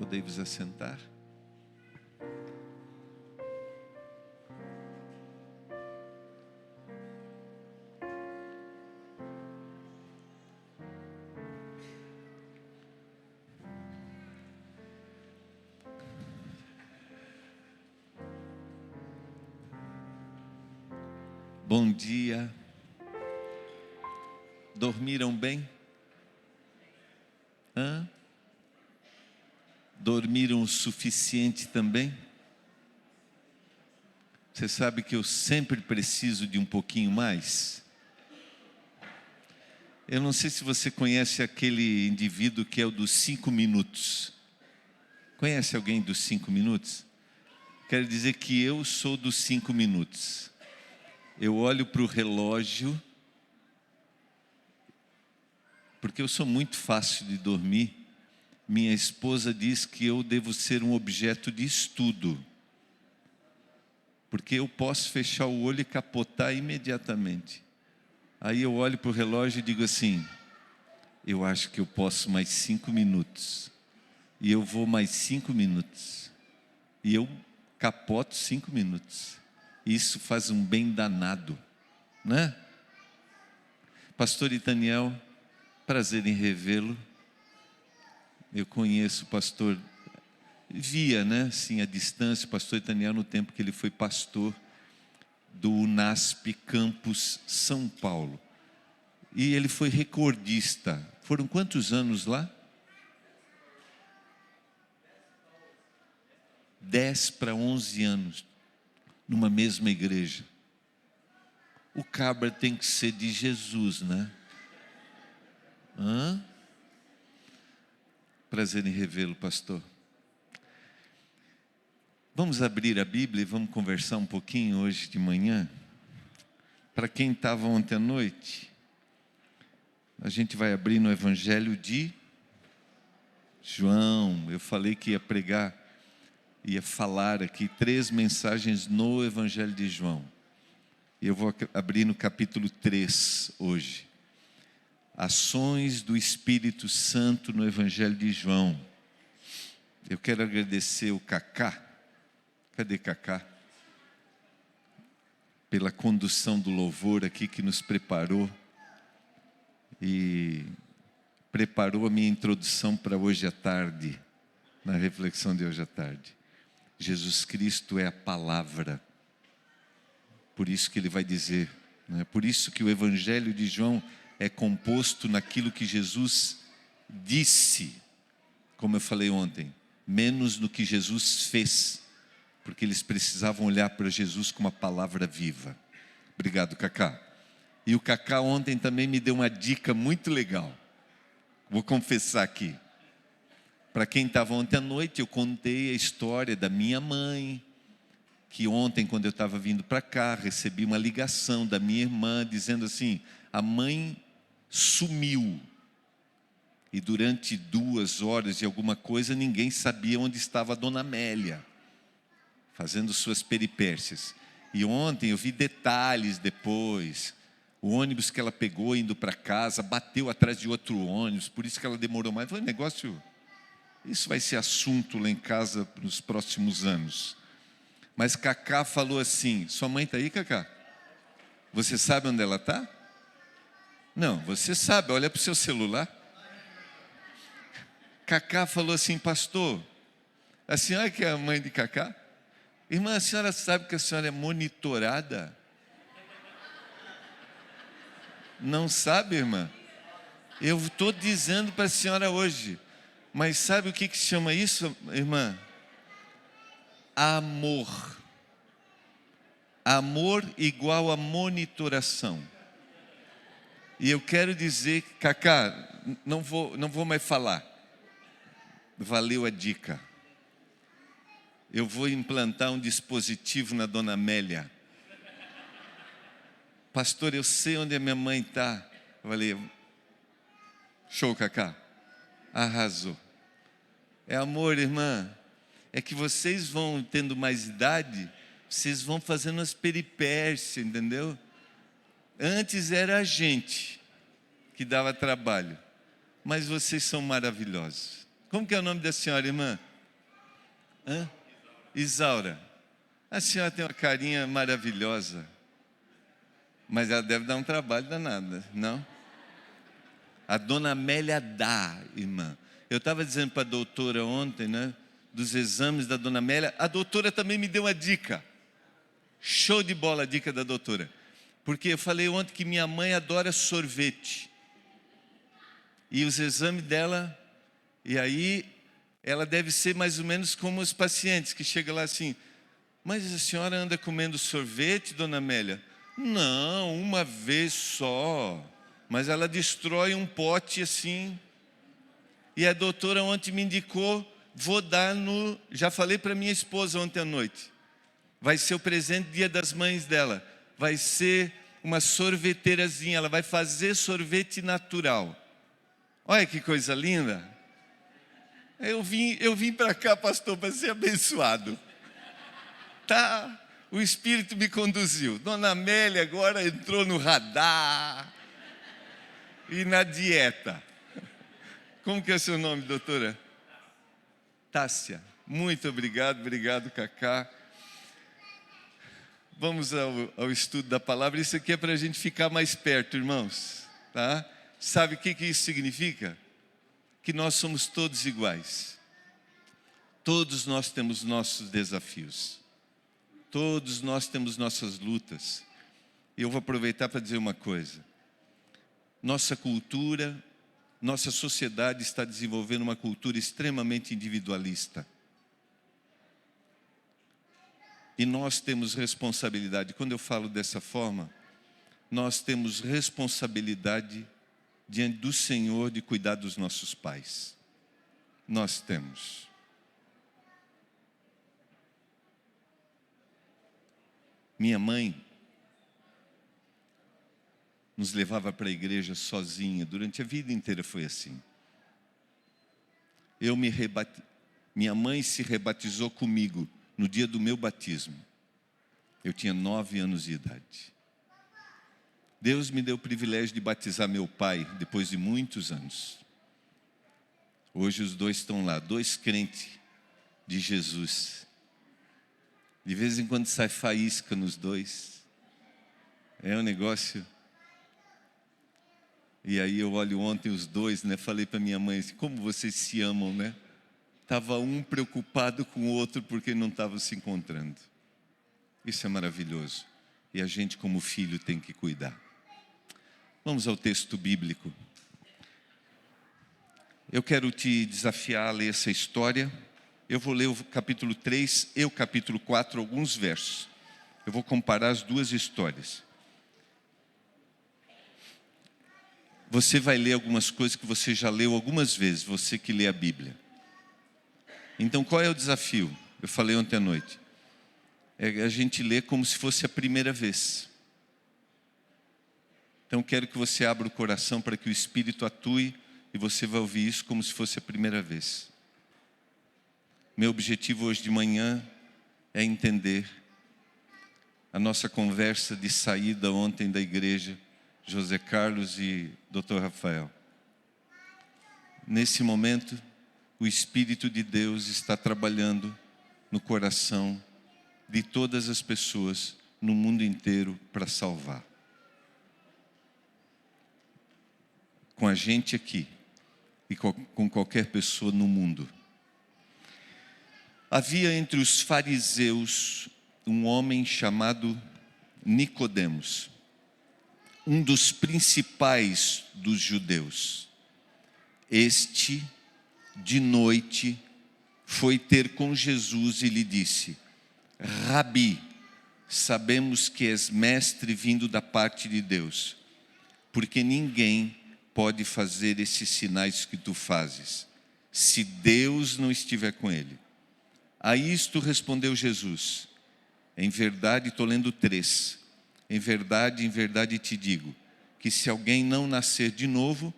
Podei-vos assentar. Bom dia. Dormiram bem? Dormiram o suficiente também? Você sabe que eu sempre preciso de um pouquinho mais? Eu não sei se você conhece aquele indivíduo que é o dos 5 minutos. Conhece alguém dos 5 minutos? Quero dizer que eu sou dos 5 minutos. Eu olho para o relógio, porque eu sou muito fácil de dormir. Minha esposa diz que eu devo ser um objeto de estudo, porque eu posso fechar o olho e capotar imediatamente. Aí eu olho para o relógio e digo assim, eu acho que eu posso mais 5 minutos, e eu vou mais 5 minutos, e eu capoto 5 minutos. Isso faz um bem danado, né? Pastor Itaniel, prazer em revê-lo. Eu conheço o pastor, via, né, sim, à distância, o pastor Itaniel no tempo que ele foi pastor do UNASP Campus São Paulo. E ele foi recordista. Foram quantos anos lá? 10 para 11 anos, numa mesma igreja. O cabra tem que ser de Jesus, né? Prazer em revê-lo, pastor. Vamos abrir a Bíblia e vamos conversar um pouquinho hoje de manhã. Para quem estava ontem à noite, a gente vai abrir no Evangelho de João. Eu falei que ia pregar, ia falar aqui 3 mensagens no Evangelho de João. E eu vou abrir no capítulo 3 hoje. Ações do Espírito Santo no Evangelho de João. Eu quero agradecer o Cacá. Cadê Cacá? Pela condução do louvor aqui que nos preparou. E preparou a minha introdução para hoje à tarde. Na reflexão de hoje à tarde. Jesus Cristo é a palavra. Por isso que ele vai dizer, né? Por isso que o Evangelho de João é composto naquilo que Jesus disse, como eu falei ontem, menos no que Jesus fez, porque eles precisavam olhar para Jesus como uma palavra viva. Obrigado, Cacá. E o Cacá ontem também me deu uma dica muito legal. Vou confessar aqui. Para quem estava ontem à noite, eu contei a história da minha mãe, que ontem, quando eu estava vindo para cá, recebi uma ligação da minha irmã, dizendo assim, a mãe sumiu. E durante 2 horas e alguma coisa, ninguém sabia onde estava a dona Amélia, fazendo suas peripécias. E ontem eu vi detalhes depois, o ônibus que ela pegou indo para casa, bateu atrás de outro ônibus, por isso que ela demorou mais. Foi um negócio, isso vai ser assunto lá em casa nos próximos anos. Mas Cacá falou assim, sua mãe está aí, Cacá? Você sabe onde ela está? Não, você sabe, olha para o seu celular. Cacá falou assim, pastor, a senhora que é a mãe de Cacá? Irmã, a senhora sabe que a senhora é monitorada? Não sabe, irmã? Eu estou dizendo para a senhora hoje, mas sabe o que se chama isso, irmã? Amor. Amor igual a monitoração. E eu quero dizer, Cacá, não vou mais falar. Valeu a dica. Eu vou implantar um dispositivo na dona Amélia. Pastor, eu sei onde a minha mãe está. Eu falei, show, Cacá. Arrasou. É amor, irmã. É que vocês vão tendo mais idade, vocês vão fazendo as peripécias, entendeu? Antes era a gente que dava trabalho, mas vocês são maravilhosos. Como que é o nome da senhora, irmã? Hã? Isaura. A senhora tem uma carinha maravilhosa, mas ela deve dar um trabalho danado, não? A dona Amélia dá, irmã. Eu estava dizendo para a doutora ontem, né, dos exames da dona Amélia. A doutora também me deu uma dica. Show de bola a dica da doutora. Porque eu falei ontem que minha mãe adora sorvete. E os exames dela, e aí ela deve ser mais ou menos como os pacientes que chegam lá assim: mas a senhora anda comendo sorvete, dona Amélia? Não, uma vez só. Mas ela destrói um pote assim. E a doutora ontem me indicou, vou dar no... Já falei para minha esposa ontem à noite. Vai ser o presente Dia das Mães dela. Vai ser uma sorveteirazinha, ela vai fazer sorvete natural. Olha que coisa linda. Eu vim para cá, pastor, para ser abençoado. Tá, o Espírito me conduziu. Dona Amélia agora entrou no radar e na dieta. Como que é o seu nome, doutora? Tássia. Muito obrigado, Cacá. Vamos ao estudo da palavra. Isso aqui é para a gente ficar mais perto, irmãos. Tá? Sabe o que isso significa? Que nós somos todos iguais. Todos nós temos nossos desafios. Todos nós temos nossas lutas. E eu vou aproveitar para dizer uma coisa. Nossa cultura, nossa sociedade está desenvolvendo uma cultura extremamente individualista. E nós temos responsabilidade. Quando eu falo dessa forma, nós temos responsabilidade diante do Senhor de cuidar dos nossos pais. Nós temos. Minha mãe nos levava para a igreja sozinha, durante a vida inteira foi assim. Minha mãe se rebatizou comigo no dia do meu batismo. Eu tinha 9 anos de idade. Deus me deu o privilégio de batizar meu pai depois de muitos anos. Hoje os dois estão lá, 2 crentes de Jesus. De vez em quando sai faísca nos dois. É um negócio. E aí eu olho ontem os dois, né? Falei para minha mãe assim, como vocês se amam, né? Estava um preocupado com o outro porque não estavam se encontrando. Isso é maravilhoso. E a gente como filho tem que cuidar. Vamos ao texto bíblico. Eu quero te desafiar a ler essa história. Eu vou ler o capítulo 3 e o capítulo 4, alguns versos. Eu vou comparar as duas histórias. Você vai ler algumas coisas que você já leu algumas vezes, você que lê a Bíblia. Então, qual é o desafio? Eu falei ontem à noite. É a gente ler como se fosse a primeira vez. Então, quero que você abra o coração para que o Espírito atue e você vai ouvir isso como se fosse a primeira vez. Meu objetivo hoje de manhã é entender a nossa conversa de saída ontem da igreja, José Carlos e Dr. Rafael. Nesse momento, o Espírito de Deus está trabalhando no coração de todas as pessoas no mundo inteiro para salvar. Com a gente aqui e com qualquer pessoa no mundo. Havia entre os fariseus um homem chamado Nicodemos, um dos principais dos judeus. Este, de noite, foi ter com Jesus e lhe disse: Rabi, sabemos que és mestre vindo da parte de Deus, porque ninguém pode fazer esses sinais que tu fazes, se Deus não estiver com ele. A isto respondeu Jesus: em verdade, estou lendo 3. Em verdade te digo, que se alguém não nascer de novo,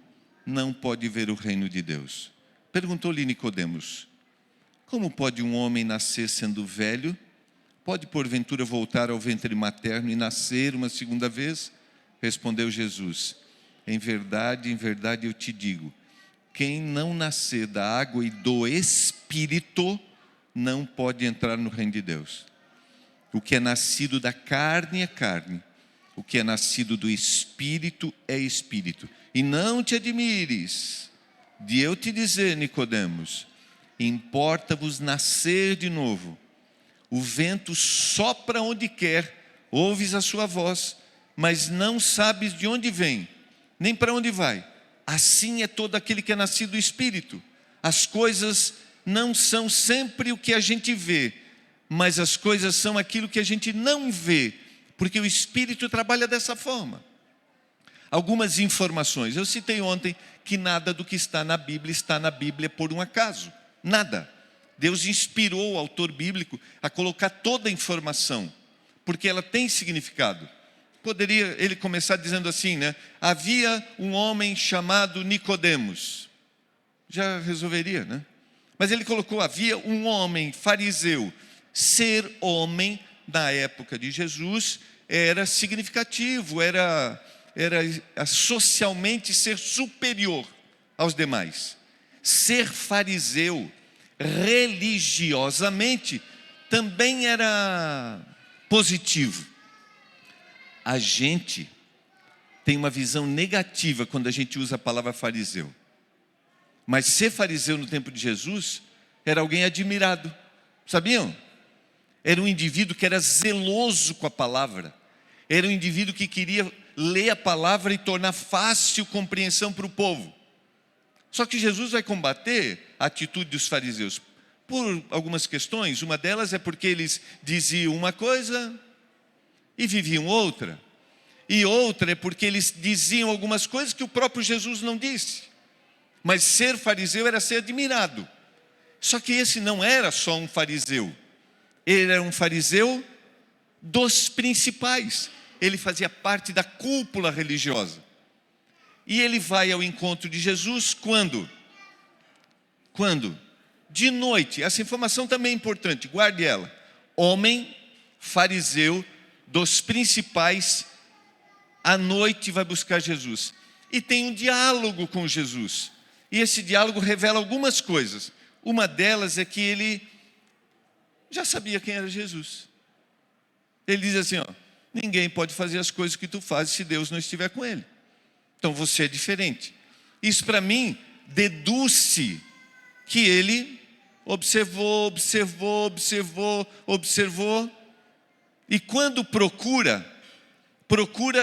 não pode ver o reino de Deus. Perguntou-lhe Nicodemos: como pode um homem nascer sendo velho? Pode porventura voltar ao ventre materno e nascer uma segunda vez? Respondeu Jesus: em verdade eu te digo, quem não nascer da água e do Espírito não pode entrar no reino de Deus. O que é nascido da carne é carne. O que é nascido do Espírito é Espírito. E não te admires de eu te dizer, Nicodemos, importa-vos nascer de novo. O vento sopra onde quer, ouves a sua voz, mas não sabes de onde vem, nem para onde vai. Assim é todo aquele que é nascido do Espírito. As coisas não são sempre o que a gente vê, mas as coisas são aquilo que a gente não vê, porque o Espírito trabalha dessa forma. Algumas informações. Eu citei ontem que nada do que está na Bíblia por um acaso. Nada. Deus inspirou o autor bíblico a colocar toda a informação, porque ela tem significado. Poderia ele começar dizendo assim, né? Havia um homem chamado Nicodemos. Já resolveria, né? Mas ele colocou, havia um homem fariseu. Ser homem, na época de Jesus, era significativo, era socialmente ser superior aos demais. Ser fariseu, religiosamente, também era positivo. A gente tem uma visão negativa quando a gente usa a palavra fariseu. Mas ser fariseu no tempo de Jesus era alguém admirado. Sabiam? Era um indivíduo que era zeloso com a palavra. Era um indivíduo que queria ler a palavra e tornar fácil compreensão para o povo. Só que Jesus vai combater a atitude dos fariseus por algumas questões. Uma delas é porque eles diziam uma coisa e viviam outra. E outra é porque eles diziam algumas coisas que o próprio Jesus não disse. Mas ser fariseu era ser admirado. Só que esse não era só um fariseu. Ele era um fariseu dos principais. Ele fazia parte da cúpula religiosa. E ele vai ao encontro de Jesus quando? Quando? De noite. Essa informação também é importante, guarde ela. Homem, fariseu, dos principais, à noite vai buscar Jesus. E tem um diálogo com Jesus. E esse diálogo revela algumas coisas. Uma delas é que ele já sabia quem era Jesus. Ele diz assim, ó, ninguém pode fazer as coisas que tu fazes se Deus não estiver com ele. Então você é diferente. Isso para mim deduz-se que ele observou. E quando procura,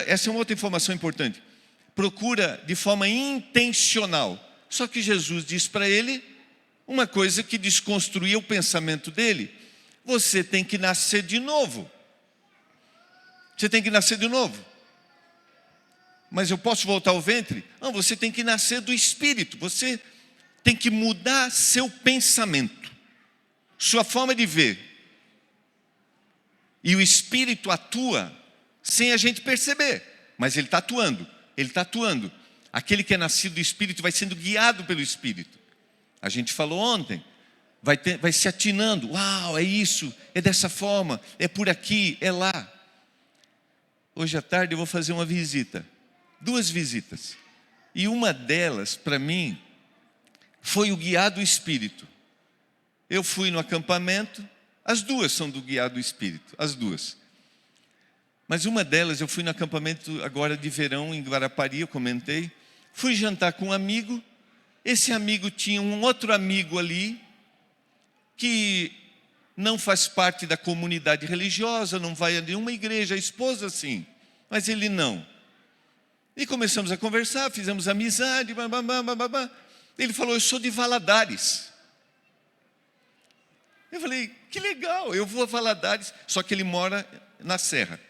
essa é uma outra informação importante, procura de forma intencional. Só que Jesus diz para ele uma coisa que desconstruía o pensamento dele. Você tem que nascer de novo. Você tem que nascer de novo. Mas eu posso voltar ao ventre? Não, você tem que nascer do Espírito. Você tem que mudar seu pensamento, sua forma de ver. E o Espírito atua sem a gente perceber. Mas ele está atuando. Ele está atuando. Aquele que é nascido do Espírito vai sendo guiado pelo Espírito. A gente falou ontem. Vai se atinando. Uau, é isso, é dessa forma, é por aqui, é lá. Hoje à tarde eu vou fazer uma visita. 2 visitas. E uma delas, para mim, foi o guiado do Espírito. Eu fui no acampamento. As 2 são do guiado do Espírito. As 2. Mas uma delas, eu fui no acampamento agora de verão em Guarapari, eu comentei. Fui jantar com um amigo. Esse amigo tinha um outro amigo ali, que não faz parte da comunidade religiosa, não vai a nenhuma igreja, a esposa sim, mas ele não. E começamos a conversar, fizemos amizade, Ele falou, eu sou de Valadares. Eu falei, que legal, eu vou a Valadares, só que ele mora na Serra.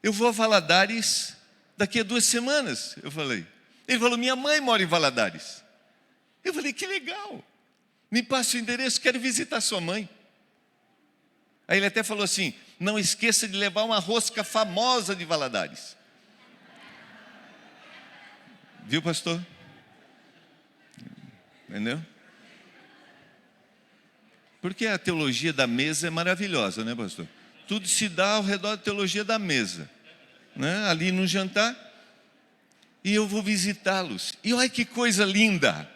Eu vou a Valadares daqui a 2 semanas, eu falei. Ele falou, minha mãe mora em Valadares. Eu falei, que legal, me passa o endereço, quero visitar sua mãe. Aí ele até falou assim, não esqueça de levar uma rosca famosa de Valadares. Viu, pastor? Entendeu? Porque a teologia da mesa é maravilhosa, né, pastor? Tudo se dá ao redor da teologia da mesa, né? Ali no jantar. E eu vou visitá-los. E olha que coisa linda.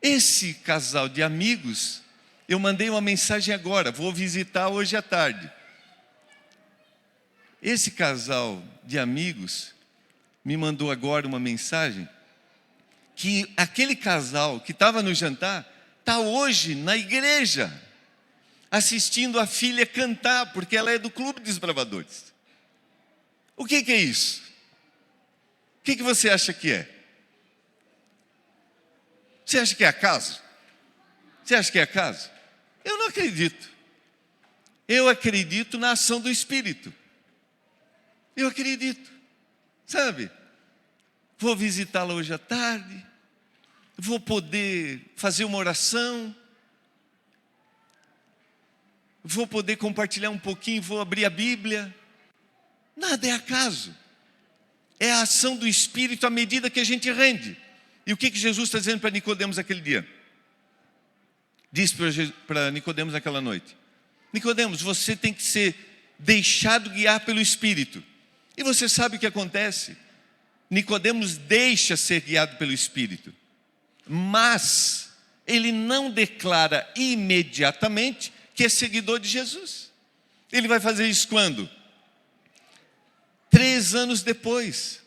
Esse casal de amigos Eu mandei uma mensagem agora, vou visitar hoje à tarde. Esse casal de amigos me mandou agora uma mensagem que aquele casal que estava no jantar está hoje na igreja assistindo a filha cantar, porque ela é do Clube dos Bravadores. O que é isso? O que você acha que é? Você acha que é acaso? Você acha que é acaso? Eu não acredito. Eu acredito na ação do Espírito. Eu acredito. Sabe? Vou visitá-la hoje à tarde. Vou poder fazer uma oração. Vou poder compartilhar um pouquinho, vou abrir a Bíblia. Nada é acaso. É a ação do Espírito à medida que a gente rende. E o que Jesus está dizendo para Nicodemos aquele dia? Disse para Nicodemos naquela noite: Nicodemos, você tem que ser deixado guiar pelo Espírito. E você sabe o que acontece? Nicodemos deixa ser guiado pelo Espírito, mas ele não declara imediatamente que é seguidor de Jesus. Ele vai fazer isso quando? 3 anos depois.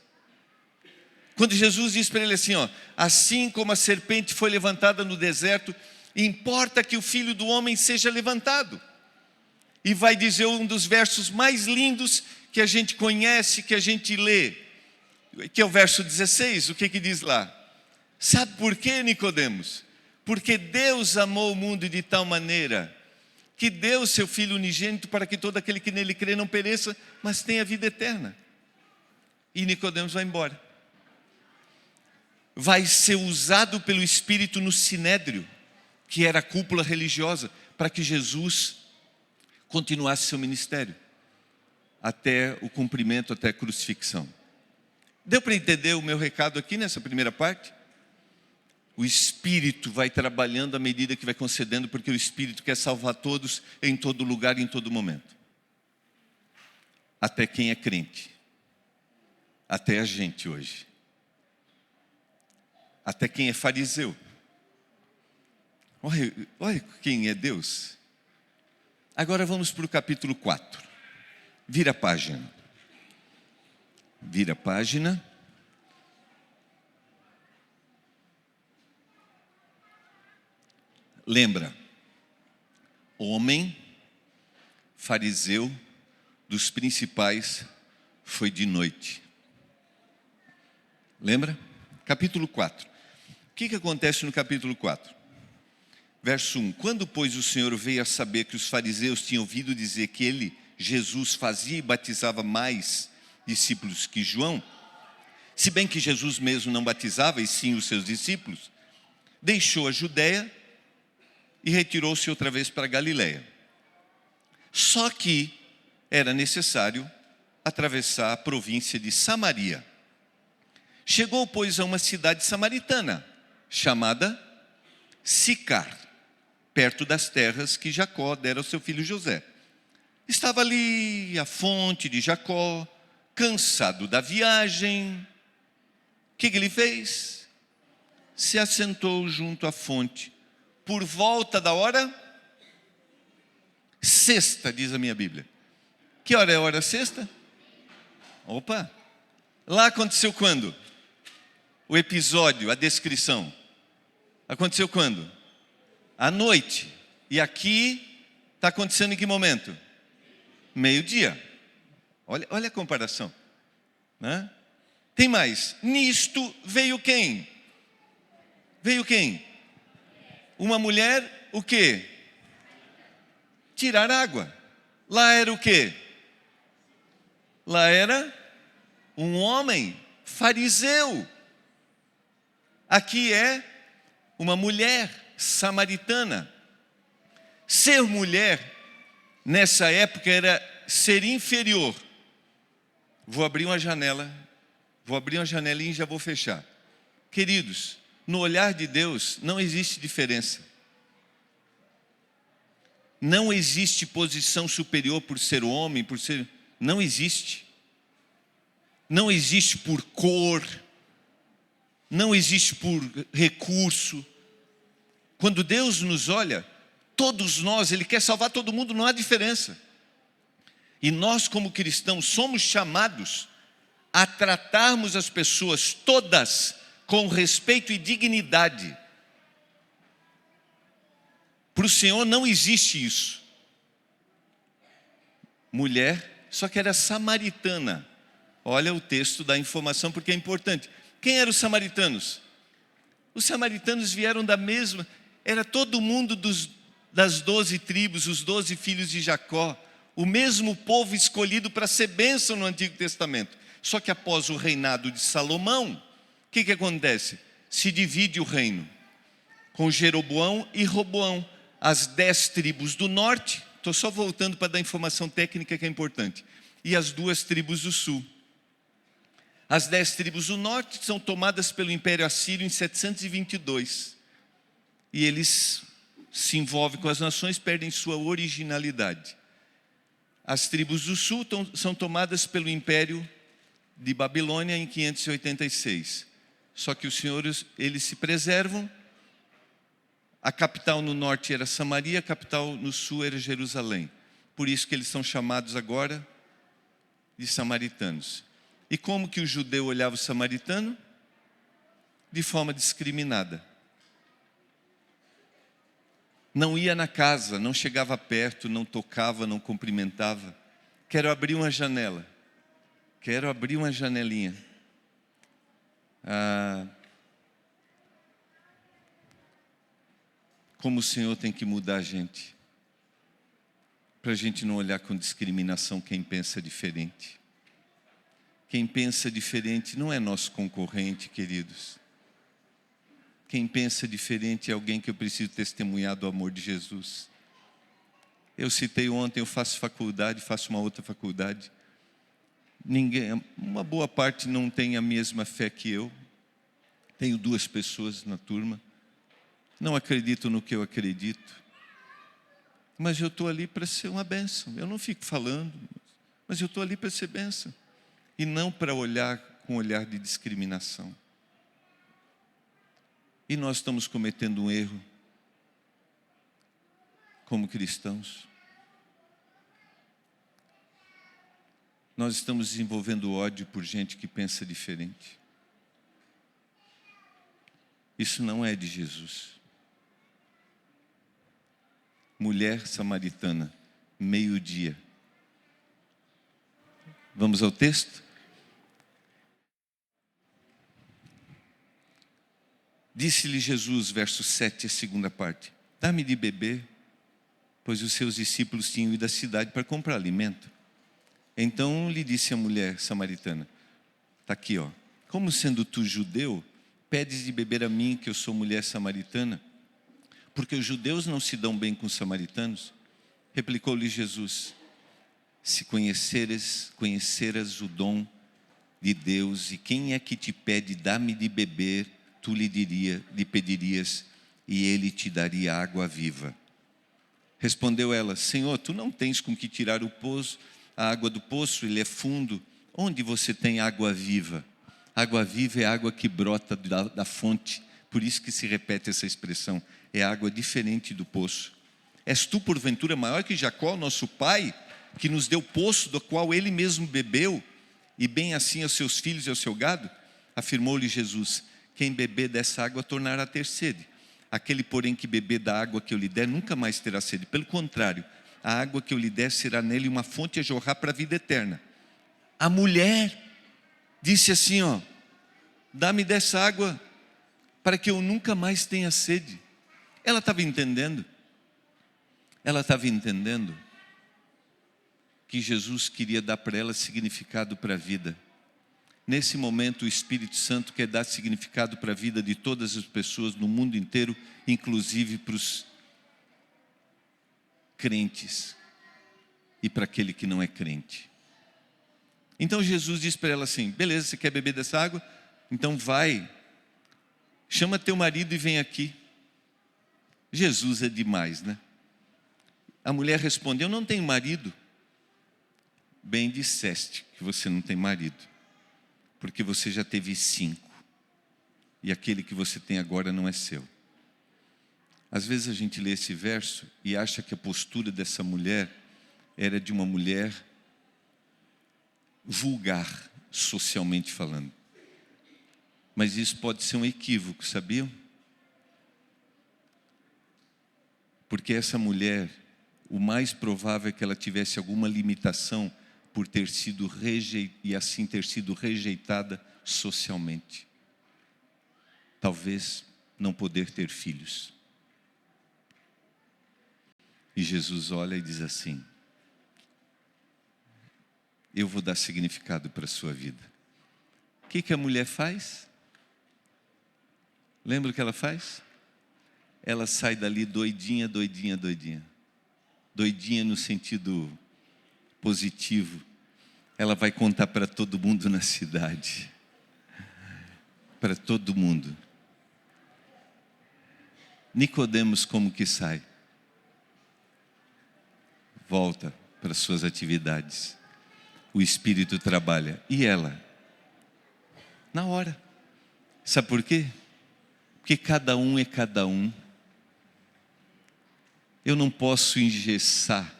Quando Jesus diz para ele assim, assim como a serpente foi levantada no deserto, importa que o Filho do Homem seja levantado. E vai dizer um dos versos mais lindos que a gente conhece, que a gente lê, que é o verso 16, o que diz lá? Sabe por quê, Nicodemos? Porque Deus amou o mundo de tal maneira que deu o seu Filho unigênito para que todo aquele que nele crê não pereça, mas tenha vida eterna. E Nicodemos vai embora. Vai ser usado pelo Espírito no Sinédrio, que era a cúpula religiosa, para que Jesus continuasse seu ministério, até o cumprimento, até a crucifixão. Deu para entender o meu recado aqui nessa primeira parte? O Espírito vai trabalhando à medida que vai concedendo, porque o Espírito quer salvar todos, em todo lugar, em todo momento. Até quem é crente. Até a gente hoje. Até quem é fariseu. Olha quem é Deus. Agora vamos para o capítulo 4. Vira a página. Vira a página. Lembra, homem, fariseu, dos principais, foi de noite. Lembra? Capítulo 4. O que acontece no capítulo 4? Verso 1. Quando, pois, o Senhor veio a saber que os fariseus tinham ouvido dizer que ele, Jesus, fazia e batizava mais discípulos que João, se bem que Jesus mesmo não batizava, e sim os seus discípulos, deixou a Judeia e retirou-se outra vez para a Galileia. Só que era necessário atravessar a província de Samaria. Chegou, pois, a uma cidade samaritana, chamada Sicar, perto das terras que Jacó dera ao seu filho José. Estava ali a fonte de Jacó, cansado da viagem. O que ele fez? Se assentou junto à fonte, por volta da hora sexta, diz a minha Bíblia. Que hora é a hora sexta? Opa! Lá aconteceu quando? O episódio, a descrição. Aconteceu quando? À noite. E aqui está acontecendo em que momento? Meio-dia. Olha a comparação. Né? Tem mais. Nisto veio quem? Veio quem? Uma mulher, o quê? Tirar água. Lá era o quê? Lá era um homem fariseu. Aqui é uma mulher samaritana. Ser mulher, nessa época, era ser inferior. Vou abrir uma janelinha e já vou fechar. Queridos, no olhar de Deus não existe diferença. Não existe posição superior por ser homem, por ser... Não existe. Não existe por cor. Não existe por recurso. Quando Deus nos olha, todos nós, Ele quer salvar todo mundo, não há diferença. E nós, como cristãos, somos chamados a tratarmos as pessoas todas com respeito e dignidade. Para o Senhor não existe isso. Mulher, só que era samaritana. Olha o texto da informação porque é importante. Quem eram os samaritanos? Os samaritanos vieram da mesma, era todo mundo das 12 tribos, os 12 filhos de Jacó, o mesmo povo escolhido para ser bênção no Antigo Testamento. Só que após o reinado de Salomão, o que acontece? Se divide o reino com Jeroboão e Roboão, as 10 tribos do norte, estou só voltando para dar informação técnica que é importante, e as 2 tribos do sul. As 10 tribos do norte são tomadas pelo Império Assírio em 722. E eles se envolvem com as nações, perdem sua originalidade. As tribos do sul são tomadas pelo Império de Babilônia em 586. Só que os senhores, eles se preservam. A capital no norte era Samaria, a capital no sul era Jerusalém. Por isso que eles são chamados agora de samaritanos. E como que o judeu olhava o samaritano? De forma discriminada. Não ia na casa, não chegava perto, não tocava, não cumprimentava. Quero abrir uma janela. Quero abrir uma janelinha. Como o Senhor tem que mudar a gente. Para a gente não olhar com discriminação quem pensa diferente. Quem pensa diferente não é nosso concorrente, queridos. Quem pensa diferente é alguém que eu preciso testemunhar do amor de Jesus. Eu citei ontem, eu faço faculdade, faço uma outra faculdade. Uma boa parte não tem a mesma fé que eu. Tenho 2 pessoas na turma. Não acredito no que eu acredito. Mas eu estou ali para ser uma bênção. Eu não fico falando, mas eu estou ali para ser bênção. E não para olhar com um olhar de discriminação. E nós estamos cometendo um erro como cristãos. Nós estamos desenvolvendo ódio por gente que pensa diferente. Isso não é de Jesus. Mulher samaritana, meio-dia. Vamos ao texto? Disse-lhe Jesus, verso 7, a segunda parte: dá-me de beber, pois os seus discípulos tinham ido à cidade para comprar alimento. Então lhe disse a mulher samaritana: está aqui, ó. Como sendo tu judeu, pedes de beber a mim, que eu sou mulher samaritana? Porque os judeus não se dão bem com os samaritanos. Replicou-lhe Jesus: se conheceras o dom de Deus, e quem é que te pede, dá-me de beber, tu lhe pedirias, e ele te daria água viva. Respondeu ela: Senhor, tu não tens com que tirar a água do poço, ele é fundo. Onde você tem água viva? Água viva é água que brota da fonte. Por isso que se repete essa expressão. É água diferente do poço. És tu, porventura, maior que Jacó, nosso pai, que nos deu poço, do qual ele mesmo bebeu, e bem assim aos seus filhos e ao seu gado? Afirmou-lhe Jesus: quem beber dessa água tornará a ter sede. Aquele, porém, que beber da água que eu lhe der, nunca mais terá sede. Pelo contrário, a água que eu lhe der será nele uma fonte a jorrar para a vida eterna. A mulher disse assim, ó: dá-me dessa água para que eu nunca mais tenha sede. Ela estava entendendo. Ela estava entendendo que Jesus queria dar para ela significado para a vida. Nesse momento, o Espírito Santo quer dar significado para a vida de todas as pessoas no mundo inteiro, inclusive para os crentes e para aquele que não é crente. Então Jesus disse para ela assim: beleza, você quer beber dessa água? Então vai, chama teu marido e vem aqui. Jesus é demais, né? A mulher respondeu: eu não tenho marido. Bem disseste que você não tem marido, porque você já teve 5, e aquele que você tem agora não é seu. Às vezes a gente lê esse verso e acha que a postura dessa mulher era de uma mulher vulgar, socialmente falando. Mas isso pode ser um equívoco, sabiam? Porque essa mulher, o mais provável é que ela tivesse alguma limitação por ter sido e assim ter sido rejeitada socialmente. Talvez não poder ter filhos. E Jesus olha e diz assim: eu vou dar significado para a sua vida. O que a mulher faz? Lembra o que ela faz? Ela sai dali doidinha, doidinha, doidinha. Doidinha no sentido positivo. Ela vai contar para todo mundo na cidade. Para todo mundo. Nicodemos como que sai? Volta para suas atividades. O Espírito trabalha. E ela? Na hora. Sabe por quê? Porque cada um é cada um. Eu não posso engessar.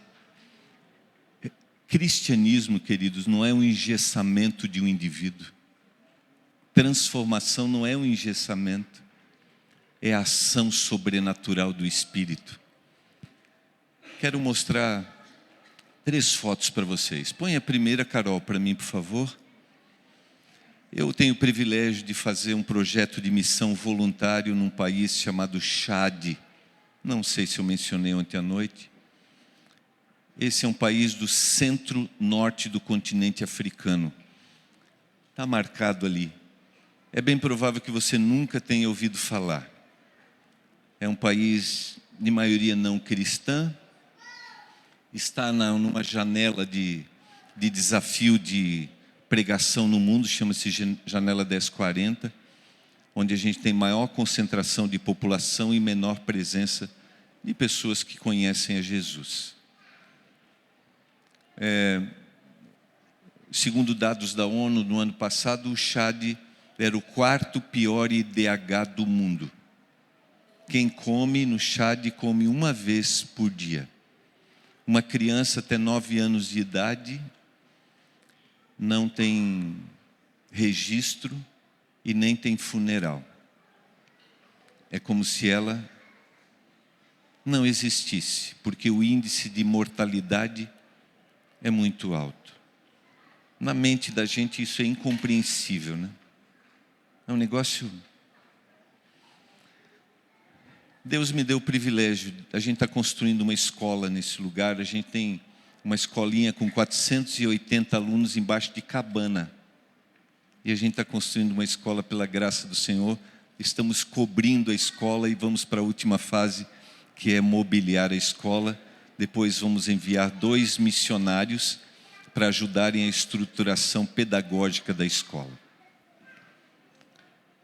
Cristianismo, queridos, não é um engessamento de um indivíduo. Transformação não é um engessamento. É a ação sobrenatural do Espírito. Quero mostrar 3 fotos para vocês. Põe a primeira, Carol, para mim, por favor. Eu tenho o privilégio de fazer um projeto de missão voluntário num país chamado Chad. Não sei se eu mencionei ontem à noite. Esse é um país do centro-norte do continente africano. Está marcado ali. É bem provável que você nunca tenha ouvido falar. É um país de maioria não cristã. Está numa janela de desafio de pregação no mundo, chama-se Janela 1040, onde a gente tem maior concentração de população e menor presença de pessoas que conhecem a Jesus. Segundo dados da ONU, no ano passado, o Chad era o 4º pior IDH do mundo. Quem come no Chad come 1 vez por dia. Uma criança até 9 anos de idade não tem registro e nem tem funeral. É como se ela não existisse, porque o índice de mortalidade é muito alto. Na mente da gente isso é incompreensível, né? É um negócio... Deus me deu o privilégio, a gente está construindo uma escola nesse lugar, a gente tem uma escolinha com 480 alunos embaixo de cabana. E a gente está construindo uma escola pela graça do Senhor, estamos cobrindo a escola e vamos para a última fase, que é mobiliar a escola. Depois vamos enviar 2 missionários para ajudarem a estruturação pedagógica da escola.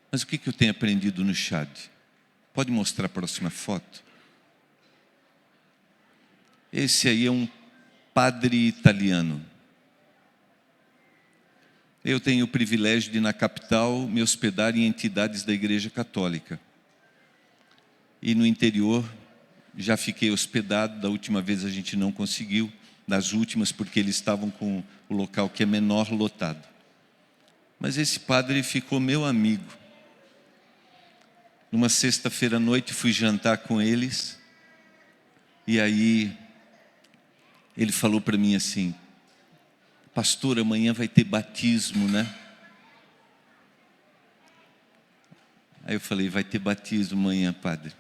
Mas o que eu tenho aprendido no Chad? Pode mostrar a próxima foto? Esse aí é um padre italiano. Eu tenho o privilégio de, na capital, me hospedar em entidades da Igreja Católica. E no interior, já fiquei hospedado, da última vez a gente não conseguiu, das últimas porque eles estavam com o local que é menor lotado. Mas esse padre ficou meu amigo. Numa sexta-feira à noite fui jantar com eles, e aí ele falou para mim assim: pastor, amanhã vai ter batismo, né? Aí eu falei: vai ter batismo amanhã, padre.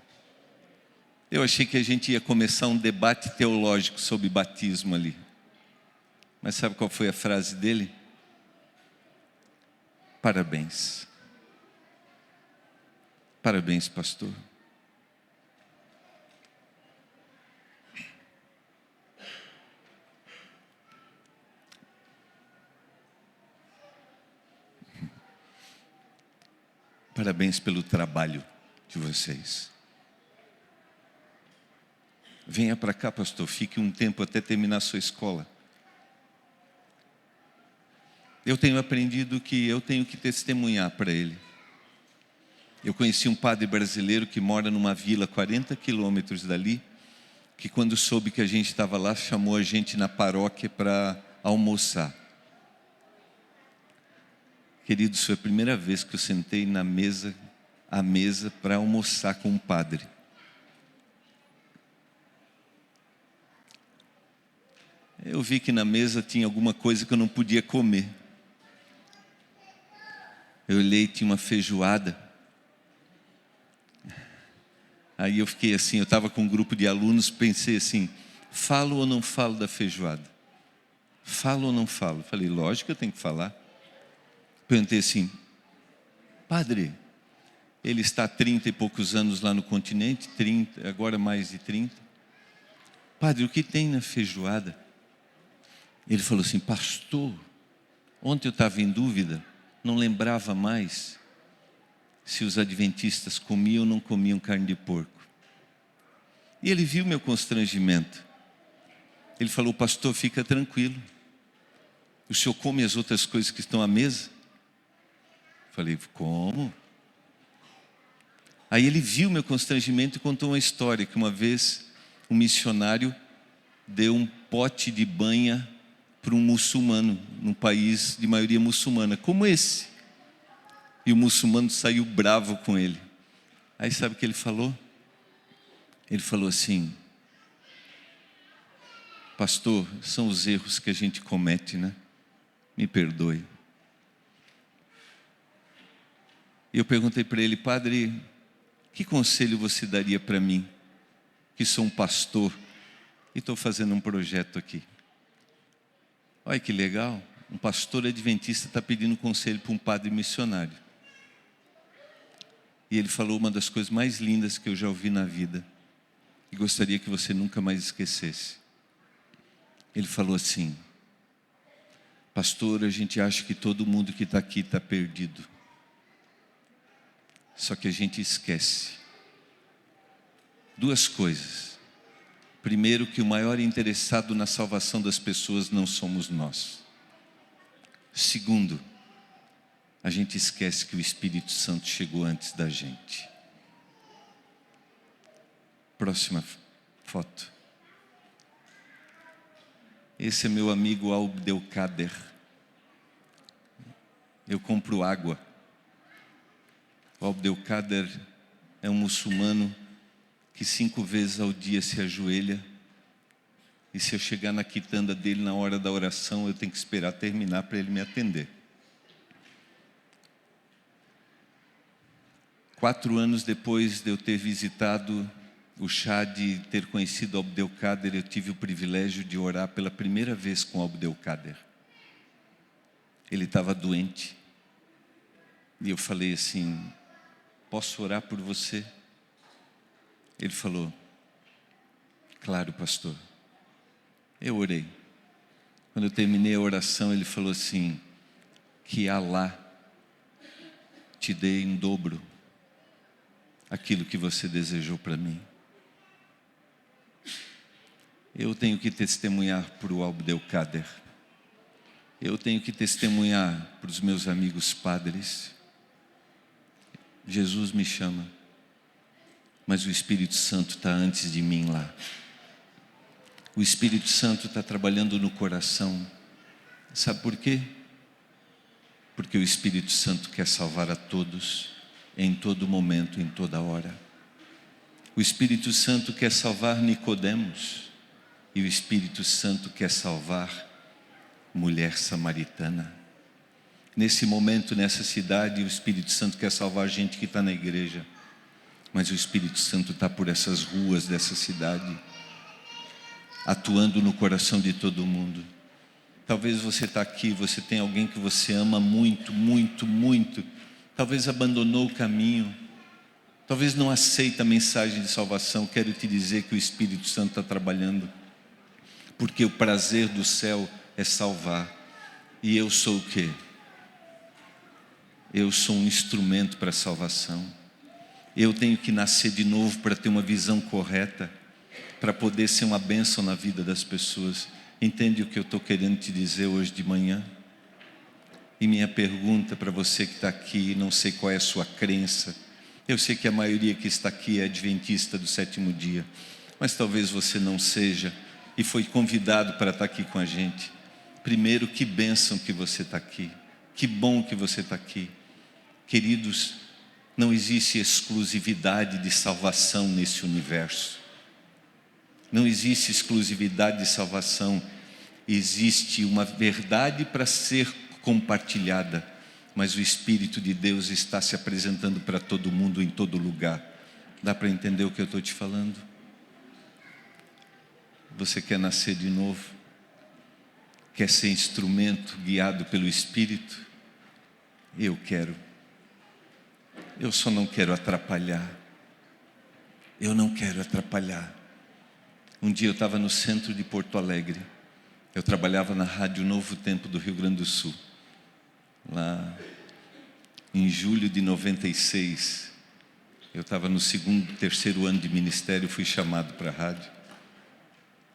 Eu achei que a gente ia começar um debate teológico sobre batismo ali. Mas sabe qual foi a frase dele? Parabéns. Parabéns, pastor. Parabéns pelo trabalho de vocês. Venha para cá, pastor, fique um tempo até terminar a sua escola. Eu tenho aprendido que eu tenho que testemunhar para ele. Eu conheci um padre brasileiro que mora numa vila a 40 quilômetros dali, que quando soube que a gente estava lá, chamou a gente na paróquia para almoçar. Queridos, foi a primeira vez que eu sentei à mesa para almoçar com um padre. Eu vi que na mesa tinha alguma coisa que eu não podia comer. Eu olhei, tinha uma feijoada. Aí eu fiquei assim, eu estava com um grupo de alunos, pensei assim, falo ou não falo da feijoada? Falo ou não falo? Falei, lógico que eu tenho que falar. Perguntei assim, padre, ele está há 30 e poucos anos lá no continente, 30, agora mais de 30. Padre, o que tem na feijoada? Ele falou assim, pastor, ontem eu estava em dúvida, não lembrava mais se os adventistas comiam ou não comiam carne de porco. E ele viu meu constrangimento. Ele falou, pastor, fica tranquilo. O senhor come as outras coisas que estão à mesa? Falei, como? Aí ele viu meu constrangimento e contou uma história, que uma vez um missionário deu um pote de banha para um muçulmano, num país de maioria muçulmana, como esse. E o muçulmano saiu bravo com ele. Aí sabe o que ele falou? Ele falou assim, pastor, são os erros que a gente comete, né? Me perdoe. E eu perguntei para ele, padre, que conselho você daria para mim, que sou um pastor e estou fazendo um projeto aqui? Olha que legal, um pastor adventista está pedindo conselho para um padre missionário. E ele falou uma das coisas mais lindas que eu já ouvi na vida, e gostaria que você nunca mais esquecesse. Ele falou assim, pastor, a gente acha que todo mundo que está aqui está perdido. Só que a gente esquece duas coisas. Primeiro, que o maior interessado na salvação das pessoas não somos nós. Segundo, a gente esquece que o Espírito Santo chegou antes da gente. Próxima foto. Esse é meu amigo Abdelkader. Eu compro água. O Abdelkader é um muçulmano que 5 vezes ao dia se ajoelha, e se eu chegar na quitanda dele na hora da oração, eu tenho que esperar terminar para ele me atender. 4 anos depois de eu ter visitado o Chad e ter conhecido Abdelkader, eu tive o privilégio de orar pela primeira vez com Abdelkader. Ele estava doente, e eu falei assim, posso orar por você? Ele falou, claro, pastor. Eu orei. Quando eu terminei a oração, ele falou assim, que Alá te dê em dobro aquilo que você desejou para mim. Eu tenho que testemunhar para o Abdelkader. Eu tenho que testemunhar para os meus amigos padres. Jesus me chama, mas o Espírito Santo está antes de mim lá. O Espírito Santo está trabalhando no coração. Sabe por quê? Porque o Espírito Santo quer salvar a todos, em todo momento, em toda hora. O Espírito Santo quer salvar Nicodemos, e o Espírito Santo quer salvar mulher samaritana. Nesse momento, nessa cidade, o Espírito Santo quer salvar gente que está na igreja, mas o Espírito Santo está por essas ruas dessa cidade, atuando no coração de todo mundo. Talvez você está aqui, você tem alguém que você ama muito, muito, muito, talvez abandonou o caminho, talvez não aceita a mensagem de salvação. Quero te dizer que o Espírito Santo está trabalhando, porque o prazer do céu é salvar. E eu sou o quê? Eu sou um instrumento para a salvação. Eu tenho que nascer de novo para ter uma visão correta, para poder ser uma bênção na vida das pessoas. Entende o que eu estou querendo te dizer hoje de manhã? E minha pergunta para você que está aqui, não sei qual é a sua crença, Eu sei que a maioria que está aqui é adventista do sétimo dia, mas talvez você não seja e foi convidado para estar aqui com a gente. Primeiro, que bênção que você está aqui, que bom que você está aqui. Queridos, não existe exclusividade de salvação nesse universo. Não existe exclusividade de salvação. Existe uma verdade para ser compartilhada, mas o Espírito de Deus está se apresentando para todo mundo, em todo lugar. Dá para entender o que eu estou te falando? Você quer nascer de novo? Quer ser instrumento guiado pelo Espírito? Eu quero. Eu só não quero atrapalhar. Eu não quero atrapalhar. Um dia eu estava no centro de Porto Alegre. Eu trabalhava na Rádio Novo Tempo do Rio Grande do Sul. Lá em julho de 96, eu estava no terceiro ano de ministério, fui chamado para a rádio.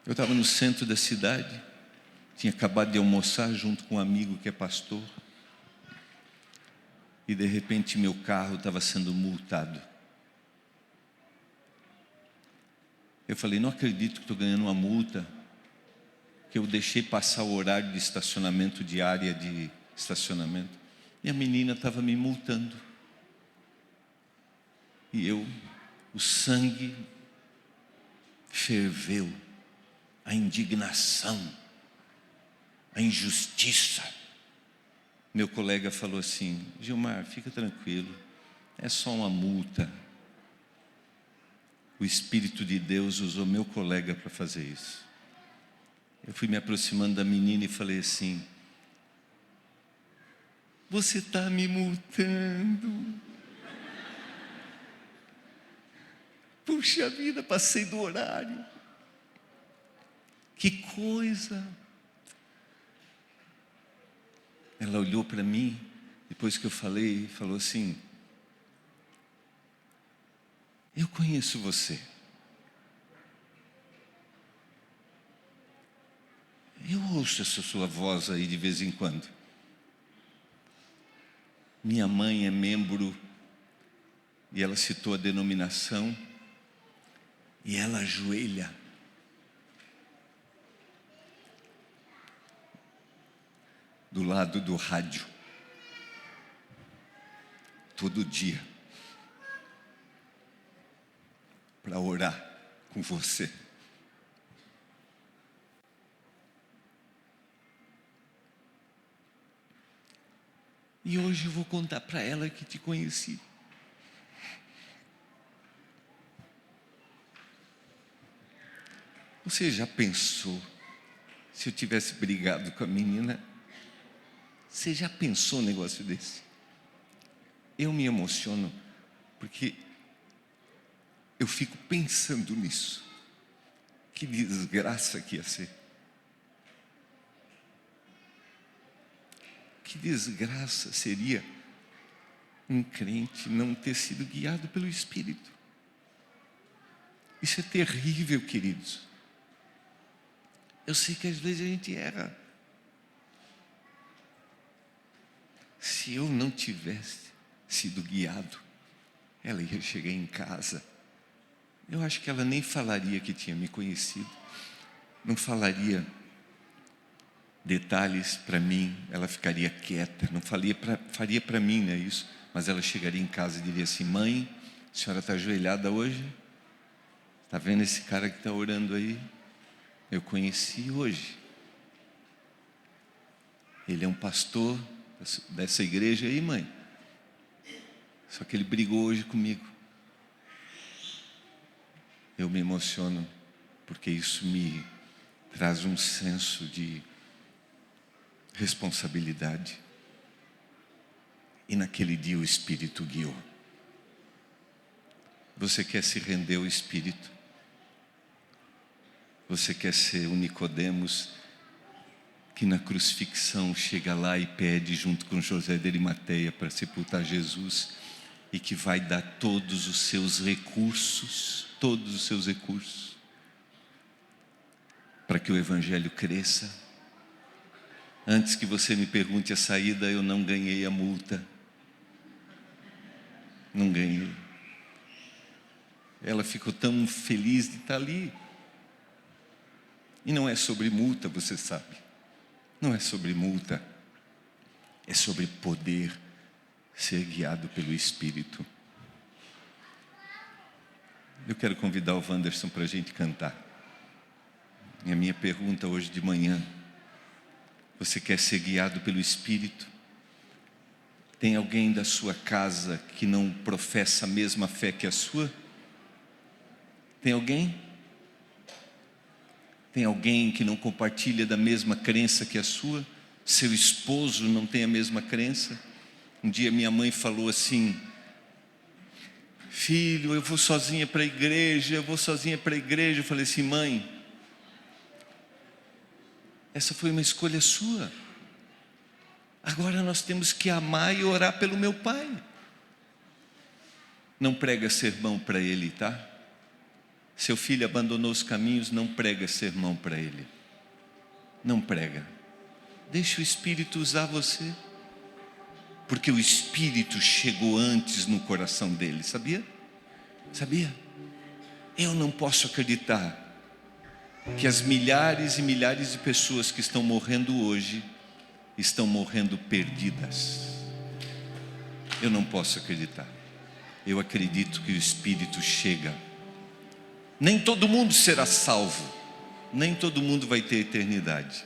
Eu estava no centro da cidade, tinha acabado de almoçar junto com um amigo que é pastor. E de repente meu carro estava sendo multado. Eu falei, não acredito que estou ganhando uma multa, que eu deixei passar o horário de estacionamento, de área de estacionamento. E a menina estava me multando. E o sangue ferveu, a indignação, a injustiça. Meu colega falou assim, Gilmar, fica tranquilo, é só uma multa. O Espírito de Deus usou meu colega para fazer isso. Eu fui me aproximando da menina e falei assim, você está me multando. Puxa vida, passei do horário. Que coisa. Ela olhou para mim, depois que eu falei, falou assim, eu conheço você. Eu ouço essa sua voz aí de vez em quando. Minha mãe é membro, e ela citou a denominação, e ela ajoelha. Do lado do rádio. Todo dia. Para orar com você. E hoje eu vou contar para ela que te conheci. Você já pensou, se eu tivesse brigado com a menina, você já pensou um negócio desse? Eu me emociono, porque eu fico pensando nisso. Que desgraça que ia ser. Que desgraça seria um crente não ter sido guiado pelo Espírito. Isso é terrível, queridos. Eu sei que às vezes a gente erra. Se eu não tivesse sido guiado, ela ia chegar em casa. Eu acho que ela nem falaria que tinha me conhecido. Não falaria detalhes para mim. Ela ficaria quieta. Não faria para mim, né, isso. Mas ela chegaria em casa e diria assim, mãe, a senhora está ajoelhada hoje? Está vendo esse cara que está orando aí? Eu conheci hoje. Ele é um pastor dessa igreja aí, mãe. Só que ele brigou hoje comigo. Eu me emociono, porque isso me traz um senso de responsabilidade. E naquele dia o Espírito guiou. Você quer se render ao Espírito? Você quer ser o Nicodemos que na crucifixão chega lá e pede junto com José de Arimateia para sepultar Jesus e que vai dar todos os seus recursos para que o Evangelho cresça? Antes que você me pergunte a saída, eu não ganhei a multa. Não ganhei. Ela ficou tão feliz de estar ali. E não é sobre multa, você sabe. Não é sobre multa. É sobre poder ser guiado pelo Espírito. Eu quero convidar o Wanderson para a gente cantar. E a minha pergunta hoje de manhã: você quer ser guiado pelo Espírito? Tem alguém da sua casa que não professa a mesma fé que a sua? Tem alguém? Tem alguém que não compartilha da mesma crença que a sua? Seu esposo não tem a mesma crença? Um dia minha mãe falou assim: filho, eu vou sozinha para a igreja, eu vou sozinha para a igreja. Eu falei assim: mãe, essa foi uma escolha sua. Agora nós temos que amar e orar pelo meu pai. Não prega sermão para ele, tá? Seu filho abandonou os caminhos, não prega sermão para ele. Não prega. Deixa o Espírito usar você. Porque o Espírito chegou antes no coração dele, sabia? Sabia? Eu não posso acreditar que as milhares e milhares de pessoas que estão morrendo hoje estão morrendo perdidas. Eu não posso acreditar. Eu acredito que o Espírito chega. Nem todo mundo será salvo, nem todo mundo vai ter eternidade,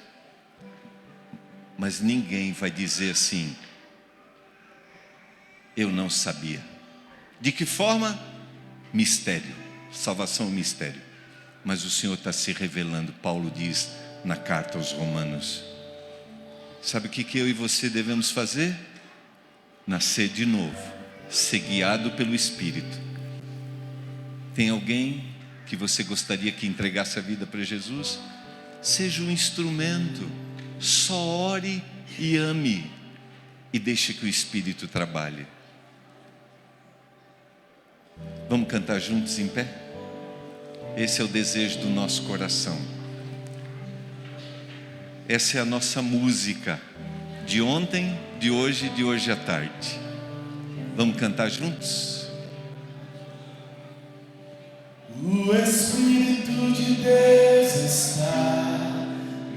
mas ninguém vai dizer assim: eu não sabia. De que forma? Mistério. Salvação é um mistério. Mas o Senhor está se revelando. Paulo diz na carta aos Romanos. Sabe o que eu e você devemos fazer? Nascer de novo, ser guiado pelo Espírito. Tem alguém que você gostaria que entregasse a vida para Jesus? Seja um instrumento. Só ore e ame, e deixe que o Espírito trabalhe. Vamos cantar juntos em pé? Esse é o desejo do nosso coração. Essa é a nossa música de ontem, de hoje à tarde. Vamos cantar juntos? O Espírito de Deus está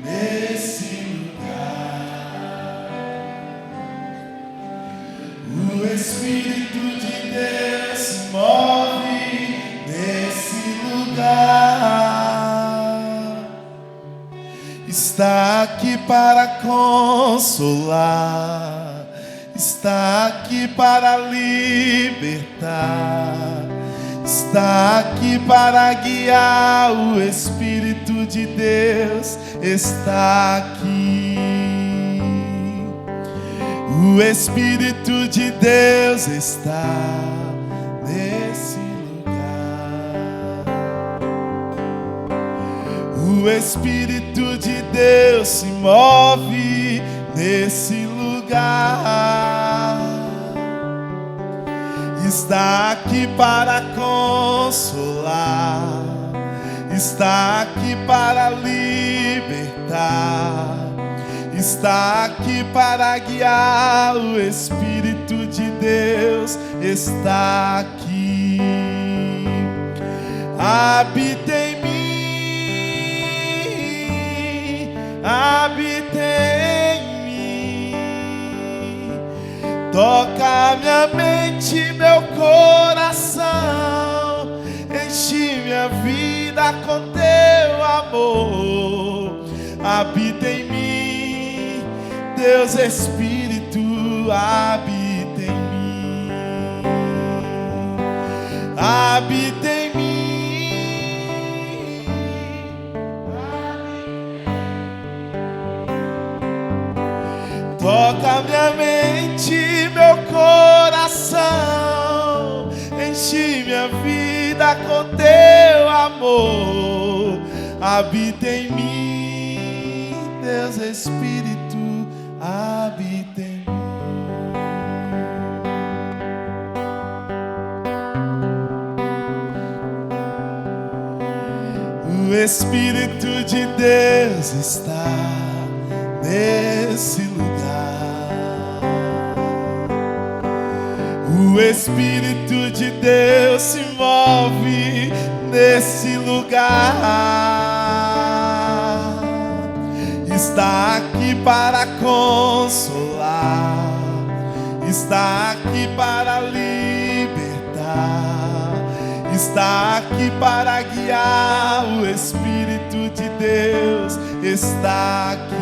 nesse lugar. O Espírito de Deus se move nesse lugar. Está aqui para consolar, está aqui para libertar, está aqui para guiar. O Espírito de Deus está aqui. O Espírito de Deus está nesse lugar. O Espírito de Deus se move nesse lugar. Está aqui para consolar, está aqui para libertar, está aqui para guiar. O Espírito de Deus está aqui. Habita em mim, habita em mim. Toca minha mente, meu coração, enche minha vida com teu amor. Habita em mim, Deus Espírito, habita em mim. Habita em mim. Toca minha mente, meu coração, enche minha vida com teu amor. Habita em mim, Deus Espírito, habita em mim. O Espírito de Deus está nesse lugar. O Espírito de Deus se move nesse lugar. Está aqui para consolar, está aqui para libertar, está aqui para guiar. O Espírito de Deus está aqui.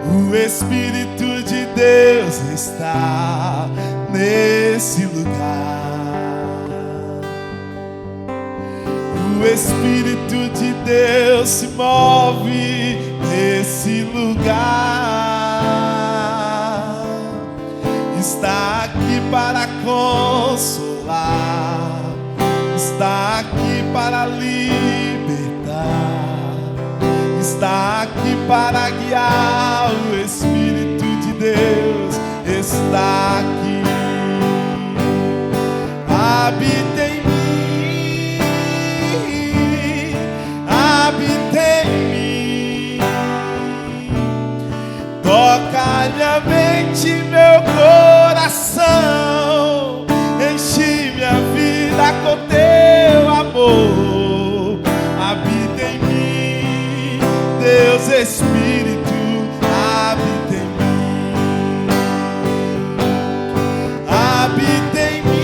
O Espírito de Deus está nesse lugar. O Espírito de Deus se move nesse lugar. Está aqui para consolar, está aqui para libertar, está aqui para guiar. O Espírito de Deus está aqui. Habita em mim, habita em mim. Toca minha mente, meu coração. Enche minha vida com teu amor. Habita em mim, Deus Espírito, habita em mim. Habita em mim.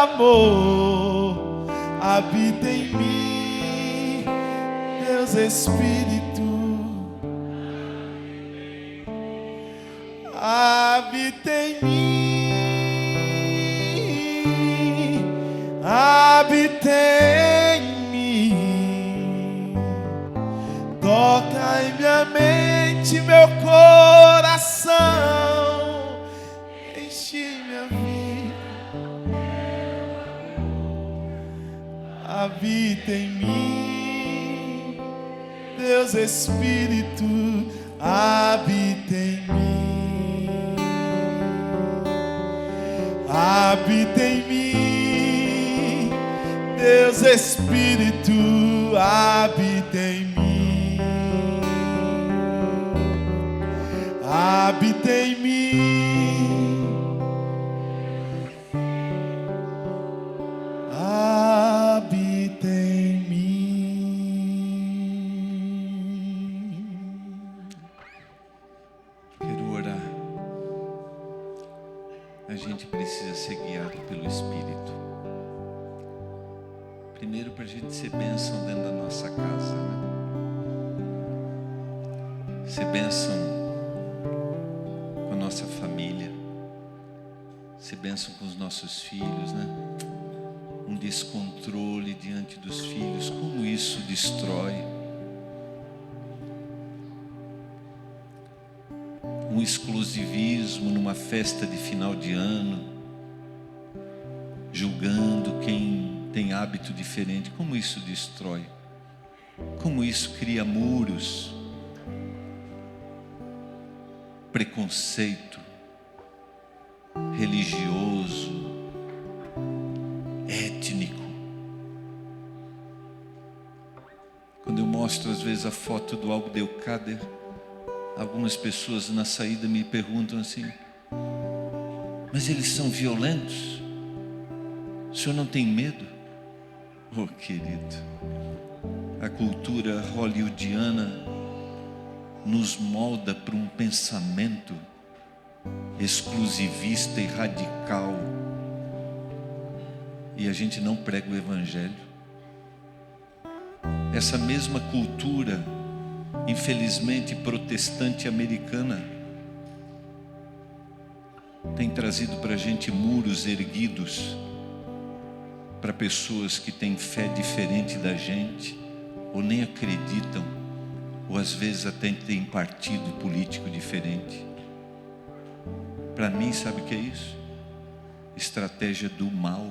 Amor, habita em mim, Deus Espírito, habita em mim, habita em mim. Toca em minha mente, meu coração, enche minha vida. Habita em mim, Deus Espírito, habita em mim. Habita em mim, Deus Espírito, habita em mim. Habita em mim. Habita em mim. Quero orar. A gente precisa ser guiado pelo Espírito. Primeiro, para a gente ser bênção dentro da nossa casa, né? Ser bênção com a nossa família. Ser bênção com os nossos filhos, né? Um descontrole diante dos filhos, como isso destrói. Um exclusivismo numa festa de final de ano, julgando quem tem hábito diferente, como isso destrói. Como isso cria muros, preconceito religioso, étnico. Quando eu mostro às vezes a foto do Abdelkader, algumas pessoas na saída me perguntam assim: mas eles são violentos? O senhor não tem medo? Oh, querido, a cultura hollywoodiana nos molda para um pensamento exclusivista e radical, e a gente não prega o Evangelho. Essa mesma cultura, infelizmente protestante americana, tem trazido para a gente muros erguidos para pessoas que têm fé diferente da gente, ou nem acreditam, ou às vezes até têm partido político diferente. Para mim, sabe o que é isso? Estratégia do mal,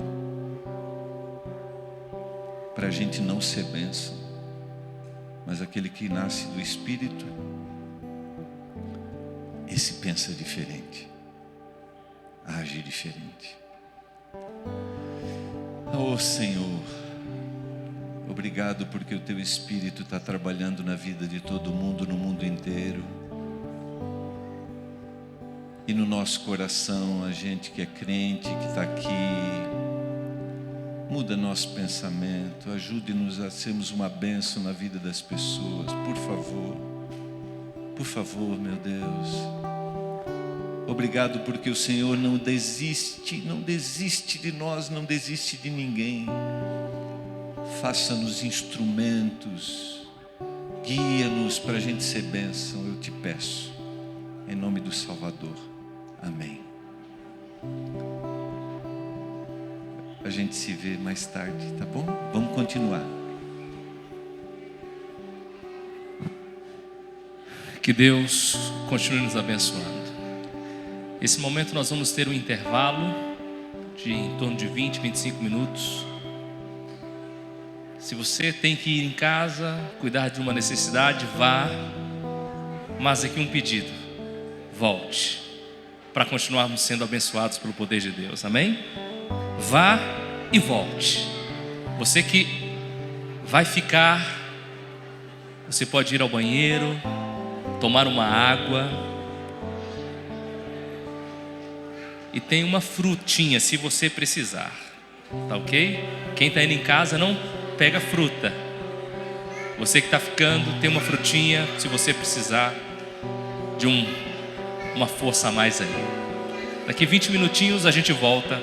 para a gente não ser bênção. Mas aquele que nasce do Espírito, esse pensa diferente, age diferente. Oh Senhor, obrigado porque o Teu Espírito está trabalhando na vida de todo mundo, no mundo inteiro. E no nosso coração, a gente que é crente, que está aqui, muda nosso pensamento, ajude-nos a sermos uma bênção na vida das pessoas, por favor, meu Deus. Obrigado porque o Senhor não desiste de nós, não desiste de ninguém. Faça-nos instrumentos, guia-nos para a gente ser bênção, eu te peço, em nome do Salvador, amém. A gente se vê mais tarde, tá bom? Vamos continuar. Que Deus continue nos abençoando. Esse momento nós vamos ter um intervalo de em torno de 20, 25 minutos. Se você tem que ir em casa, cuidar de uma necessidade, vá. Mas aqui um pedido: volte, para continuarmos sendo abençoados pelo poder de Deus, amém? Vá e volte. Você que vai ficar, você pode ir ao banheiro, tomar uma água. E tem uma frutinha se você precisar, tá ok? Quem está indo em casa não pega fruta. Você que está ficando, tem uma frutinha se você precisar de uma força a mais aí. Daqui 20 minutinhos a gente volta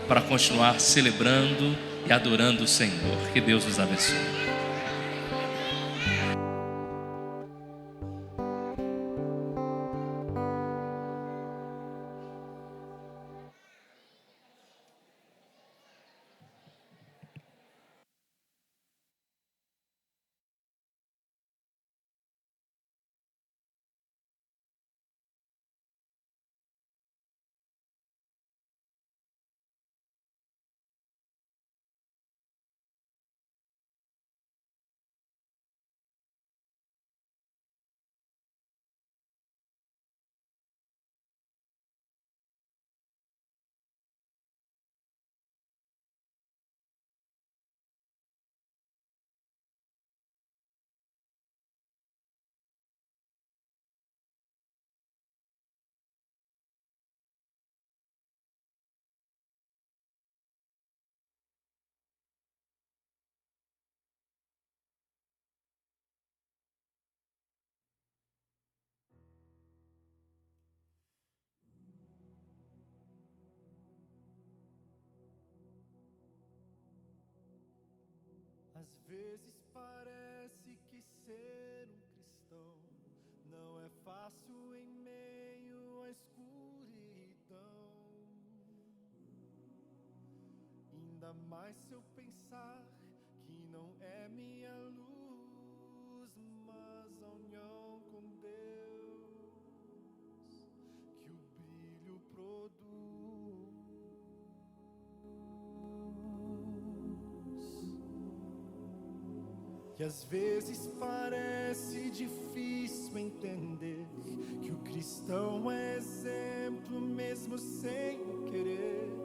para continuar celebrando e adorando o Senhor. Que Deus nos abençoe. Às vezes parece que ser um cristão não é fácil em meio à escuridão. Ainda mais se eu pensar que não é minha luz, mas a união com Deus que o brilho produz. E às vezes parece difícil entender que o cristão é exemplo mesmo sem querer.